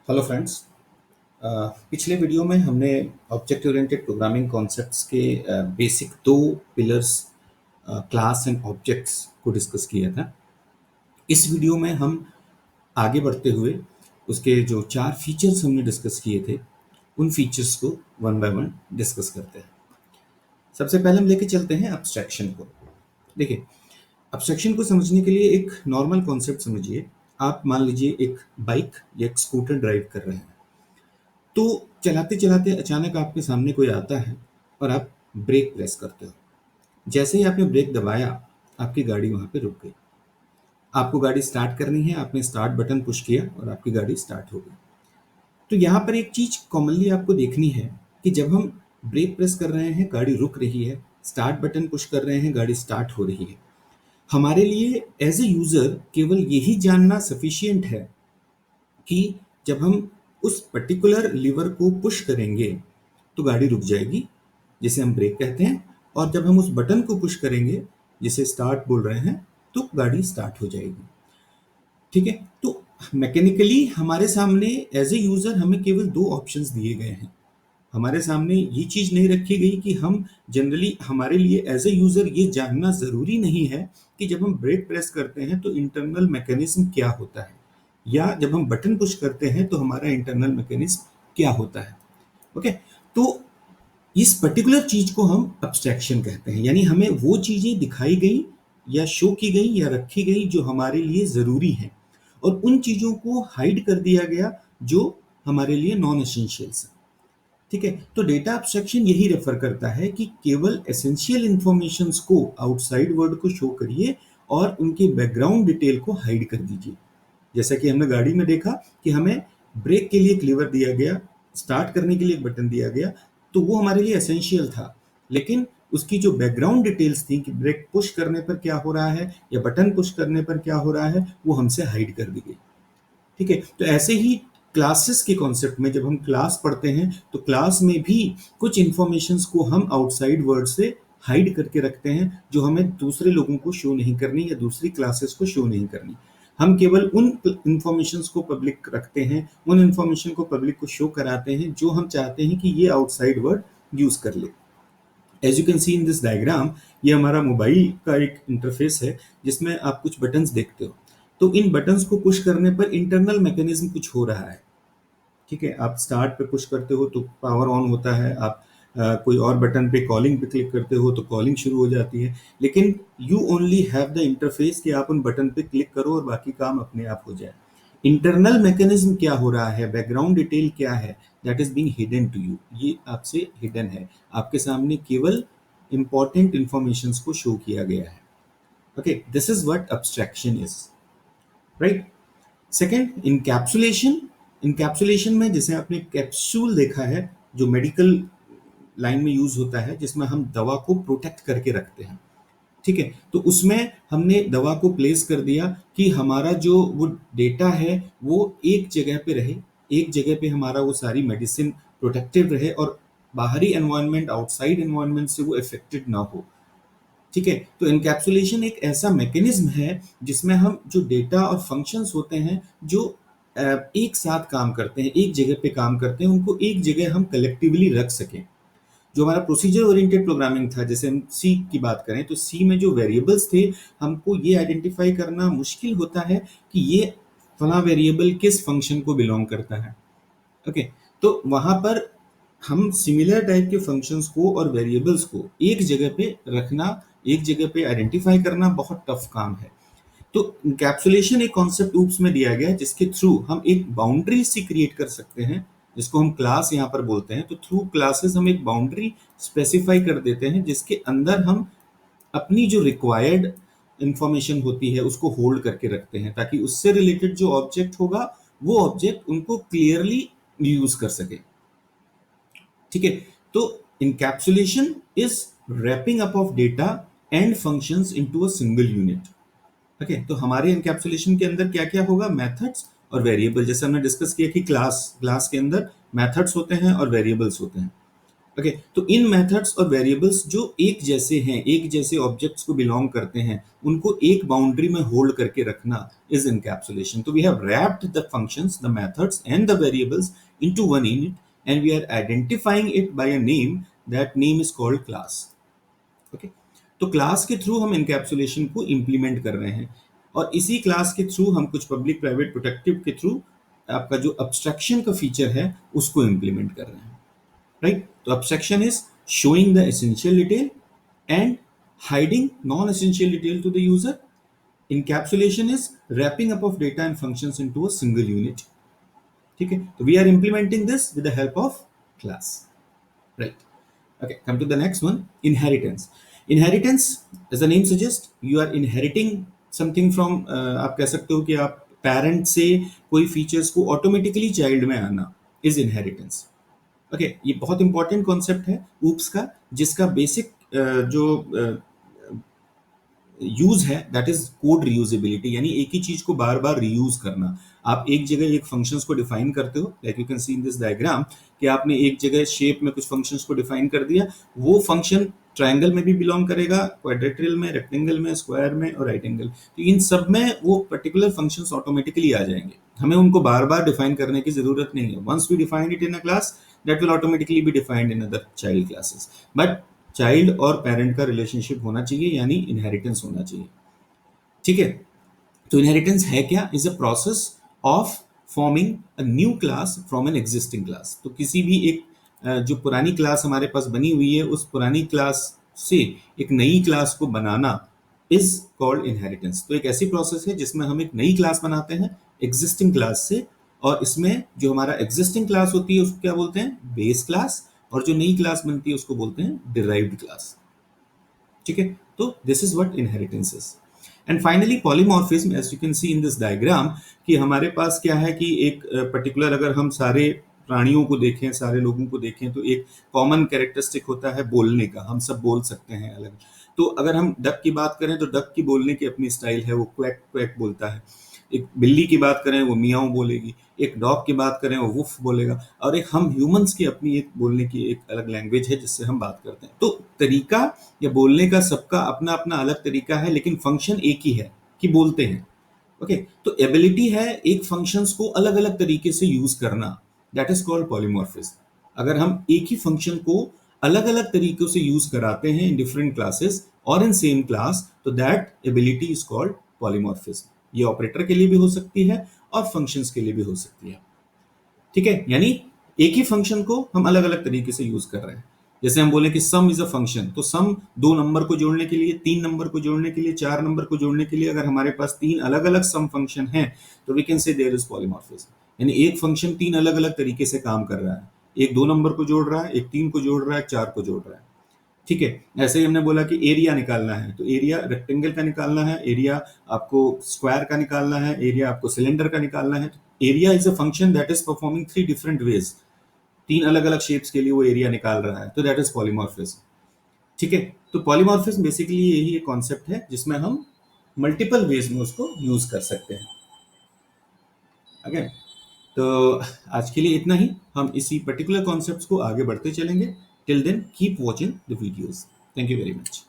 Hello friends. पिछले video में हमने ऑब्जेक्ट ओरिएंटेड प्रोग्रामिंग कॉन्सेप्ट्स के बेसिक दो पिलर्स क्लास एंड ऑब्जेक्ट्स को डिस्कस किया था। इस वीडियो में हम आगे बढ़ते हुए उसके जो चार फीचर्स हमने डिस्कस किए थे उन फीचर्स को वन बाय वन डिस्कस करते हैं। सबसे पहले हम लेके चलते हैं अब्स्ट्रैक्शन को। देखिए, अब्स्ट्रैक्शन को समझने के लिए एक नॉर्मल कॉन्सेप्ट समझिए। आप मान लीजिए एक बाइक या एक स्कूटर ड्राइव कर रहे हैं, तो चलाते चलाते अचानक आपके सामने कोई आता है और आप ब्रेक प्रेस करते हो। जैसे ही आपने ब्रेक दबाया, आपकी गाड़ी वहां पे रुक गई। आपको गाड़ी स्टार्ट करनी है, आपने स्टार्ट बटन पुश किया और आपकी गाड़ी स्टार्ट हो गई। तो यहाँ पर एक चीज कॉमनली आपको देखनी है कि जब हम ब्रेक प्रेस कर रहे हैं गाड़ी रुक रही है, स्टार्ट बटन पुश कर रहे हैं गाड़ी स्टार्ट हो रही है। हमारे लिए एज ए यूजर केवल यही जानना सफिशियंट है कि जब हम उस पर्टिकुलर लीवर को पुश करेंगे तो गाड़ी रुक जाएगी, जिसे हम ब्रेक कहते हैं, और जब हम उस बटन को पुश करेंगे, जिसे स्टार्ट बोल रहे हैं, तो गाड़ी स्टार्ट हो जाएगी। ठीक है, तो मैकेनिकली हमारे सामने एज ए यूजर हमें केवल दो ऑप्शंस दिए गए हैं। हमारे सामने ये चीज नहीं रखी गई कि हम जनरली, हमारे लिए एज ए यूजर ये जानना जरूरी नहीं है कि जब हम ब्रेक प्रेस करते हैं तो इंटरनल मैकेनिज्म क्या होता है, या जब हम बटन पुश करते हैं तो हमारा इंटरनल मैकेनिज्म क्या होता है। ओके, तो इस पर्टिकुलर चीज को हम अब्स्ट्रैक्शन कहते हैं, यानी हमें वो चीजें दिखाई गई या शो की गई या रखी गई जो हमारे लिए जरूरी हैं, और उन चीजों को हाइड कर दिया गया जो हमारे लिए नॉन एसेंशियल्स है। ठीक है, तो डेटा एब्स्ट्रैक्शन यही रेफर करता है कि केवल एसेंशियल इंफॉर्मेशंस को, आउटसाइड वर्ल्ड को शो करिए और उनके बैकग्राउंड डिटेल को हाइड कर दीजिए। जैसा कि हमने गाड़ी में देखा कि हमें ब्रेक के लिए एक लीवर दिया गया, स्टार्ट करने के लिए एक बटन दिया गया, तो वो हमारे लिए एसेंशियल था, लेकिन उसकी जो बैकग्राउंड डिटेल्स थी कि ब्रेक पुश करने पर क्या हो रहा है या बटन पुश करने पर क्या हो रहा है, वो हमसे हाइड कर दी गई। ठीक है, तो ऐसे ही क्लासेस के कॉन्सेप्ट में जब हम क्लास पढ़ते हैं तो क्लास में भी कुछ इंफॉर्मेशंस को हम आउटसाइड वर्ल्ड से हाइड करके रखते हैं, जो हमें दूसरे लोगों को शो नहीं करनी या दूसरी क्लासेस को शो नहीं करनी। हम केवल उन इंफॉर्मेशंस को पब्लिक रखते हैं, उन इंफॉर्मेशन को पब्लिक को शो कराते हैं जो हम चाहते हैं कि ये आउटसाइड वर्ल्ड यूज कर ले। As you can see in this diagram, ये हमारा मोबाइल का एक इंटरफेस है जिसमें आप कुछ बटन्स देखते हो। तो इन बटन्स को पुश करने पर इंटरनल मैकेनिज्म कुछ हो रहा है। ठीक है, आप स्टार्ट पे पुश करते हो तो पावर ऑन होता है, आप कोई और बटन पे, कॉलिंग पे क्लिक करते हो तो कॉलिंग शुरू हो जाती है, लेकिन you only have the interface कि आप उन बटन पे क्लिक करो और बाकी काम अपने आप हो जाए। इंटरनल मैकेनिज्म क्या हो रहा है, बैकग्राउंड डिटेल क्या है, that is being hidden to you, ये आपसे हिडन है। आपके सामने केवल इंपॉर्टेंट इंफॉर्मेशंस को शो किया गया है। Okay, this is what abstraction is, right. Second, encapsulation. Encapsulation में जैसे आपने कैप्सूल देखा है जो मेडिकल लाइन में यूज होता है, जिसमें हम दवा को प्रोटेक्ट करके रखते हैं। ठीक है, तो उसमें हमने दवा को प्लेस कर दिया कि हमारा जो वो डेटा है वो एक जगह पे रहे, एक जगह पे हमारा वो सारी मेडिसिन प्रोटेक्टिव रहे और बाहरी एनवायरनमेंट, आउटसाइड एनवायरनमेंट से वो इफेक्टेड ना हो। ठीक है, तो एनकैप्सुलेशन एक ऐसा मैकेनिज्म है जिसमें हम जो डेटा और फंक्शंस होते हैं जो एक साथ काम करते हैं, एक जगह पे काम करते हैं, उनको एक जगह हम कलेक्टिवली रख सकें। जो हमारा प्रोसीजर ओरिएंटेड प्रोग्रामिंग था, जैसे हम सी की बात करें तो सी में जो वेरिएबल्स थे, हमको ये आइडेंटिफाई करना मुश्किल होता है कि ये फला वेरिएबल किस फंक्शन को बिलोंग करता है। ओके, तो वहां पर हम सिमिलर टाइप के फंक्शंस को और वेरिएबल्स को एक जगह पे रखना, एक जगह पे आइडेंटिफाई करना बहुत टफ काम है। तो इंकैप्सुलेशन एक कॉन्सेप्ट ऊप्स में दिया गया है जिसके थ्रू हम एक बाउंड्री सी क्रिएट कर सकते हैं, जिसको हम क्लास यहाँ पर बोलते हैं। तो थ्रू क्लासेस हम एक बाउंड्री स्पेसिफाई कर देते हैं जिसके अंदर हम अपनी जो रिक्वायर्ड इंफॉर्मेशन होती है उसको होल्ड करके रखते हैं, ताकि उससे रिलेटेड जो ऑब्जेक्ट होगा वो ऑब्जेक्ट उनको क्लियरली यूज कर सके। ठीक है, तो encapsulation is wrapping up of data and functions into a single unit. Okay, तो हमारे इनकैप्सुलेशन के अंदर क्या क्या होगा, मेथड्स और वेरिएबल। जैसे हमने डिस्कस किया कि क्लास के अंदर मेथड्स होते हैं और वेरिएबल्स होते हैं। ओके, तो इन मेथड्स और वेरिएबल्स जो एक जैसे हैं, एक जैसे ऑब्जेक्ट्स को बिलोंग करते हैं, उनको एक बाउंड्री में होल्ड करके रखना इज इनकैप्सुलेशन. तो we have wrapped the functions, the methods and the variables into one unit, and we are identifying it by a name. That name is called class. Okay, तो class के through हम encapsulation को implement कर रहे हैं, और इसी class के थ्रू हम कुछ पब्लिक प्राइवेट प्रोटेक्टिव के थ्रू आपका जो अब्स्ट्रक्शन का फीचर है उसको इंप्लीमेंट कर रहे हैं. Right? So abstraction is showing the essential detail and hiding non-essential detail to the user. Encapsulation is wrapping up of data and functions into a single unit. ठीक है, तो we are implementing this with the help of class. Right. Okay, come to the next one, inheritance. Inheritance, as the name suggests, you are inheriting something from आप कह सकते हो कि आप parent से कोई features को automatically child में आना is inheritance. ओके, ये बहुत इंपॉर्टेंट कॉन्सेप्ट है ऊप्स का, जिसका बेसिक जो यूज है दैट इज कोड रीयूजेबिलिटी, यानी एक ही चीज को बार बार रीयूज करना. आप एक जगह एक फंक्शंस को डिफाइन करते हो, like you can see in this diagram, कि आपने एक जगह शेप में कुछ फंक्शंस को डिफाइन कर दिया, वो फंक्शन ट्रायंगल में भी बिलोंग करेगा, क्वाड्रेट्रियल में, रेक्टेंगल में, स्क्वायर में और राइट एंगल. तो इन सब में वो पर्टिकुलर फंक्शंस ऑटोमेटिकली आ जाएंगे, हमें उनको बार बार डिफाइन करने की जरूरत नहीं है. Once we define it in a class, that will automatically be defined in other child classes. But child और पेरेंट का रिलेशनशिप होना चाहिए, यानी इनहेरिटेंस होना चाहिए. ठीक है, तो इनहेरिटेंस है क्या? Is a process of forming a new class from an existing class. तो किसी भी एक जो पुरानी क्लास हमारे पास बनी हुई है, उस पुरानी क्लास से एक नई क्लास को बनाना इज कॉल्ड इनहेरिटेंस. तो एक ऐसी प्रोसेस है जिसमें हम एक नई क्लास बनाते हैं एग्जिस्टिंग क्लास से, और इसमें जो हमारा एग्जिस्टिंग क्लास होती है उसको क्या बोलते हैं? Base class. और जो नई क्लास बनती है उसको बोलते हैं डिराइव्ड क्लास. ठीक है, तो this is what inheritance is. And finally polymorphism, as you can see in this diagram, कि हमारे पास क्या है कि एक पर्टिकुलर, अगर हम सारे प्राणियों को देखें, सारे लोगों को देखें, तो एक कॉमन कैरेक्टरिस्टिक होता है बोलने का. हम सब बोल सकते हैं अलग. तो अगर हम डक की बात करें तो डक की बोलने की अपनी स्टाइल है, वो क्वैक क्वैक बोलता है. एक बिल्ली की बात करें वो मियाऊ बोलेगी, एक डॉग की बात करें वो वुफ बोलेगा, और एक हम ह्यूमंस की अपनी एक बोलने की एक अलग लैंग्वेज है जिससे हम बात करते हैं. तो तरीका या बोलने का सबका अपना अपना अलग तरीका है, लेकिन फंक्शन एक ही है कि बोलते हैं. ओके, तो एबिलिटी है एक फंक्शंस को अलग अलग तरीके से यूज करना, दैट इज कॉल्ड पॉलीमॉर्फिज्म. अगर हम एक ही फंक्शन को अलग अलग तरीकों से यूज कराते हैं इन डिफरेंट क्लासेस और इन सेम क्लास, तो that ability is called polymorphism. ये ऑपरेटर के लिए भी हो सकती है और फंक्शंस के लिए भी हो सकती है. ठीक है, यानी एक ही फंक्शन को हम अलग अलग तरीके से यूज कर रहे हैं. जैसे हम बोले कि सम इज अ फंक्शन, तो सम दो नंबर को जोड़ने के लिए, तीन नंबर को जोड़ने के लिए, चार नंबर को जोड़ने के लिए, अगर हमारे पास तीन अलग अलग सम फंक्शन हैं, तो we can say there is polymorphism. यानी एक फंक्शन तीन अलग अलग तरीके से काम कर रहा है, एक दो नंबर को जोड़ रहा है, एक तीन को जोड़ रहा है, चार को जोड़ रहा है. ठीक है, ऐसे ही हमने बोला कि एरिया निकालना है, तो एरिया रेक्टेंगल का निकालना है, एरिया आपको स्क्वायर का निकालना है, एरिया आपको सिलेंडर का निकालना है. Area is a function that is performing three different ways. तीन अलग अलग शेप्स के लिए वो एरिया निकाल रहा है, तो दैट इज पॉलीमॉर्फिज्म. ठीक है, तो पॉलीमॉर्फिज्म बेसिकली यही एक कॉन्सेप्ट है जिसमें हम मल्टीपल वेज में उसको यूज कर सकते हैं. ओके, तो आज के लिए इतना ही. हम इसी पर्टिकुलर कॉन्सेप्ट्स को आगे बढ़ते चलेंगे. Till then keep watching the videos. Thank you very much.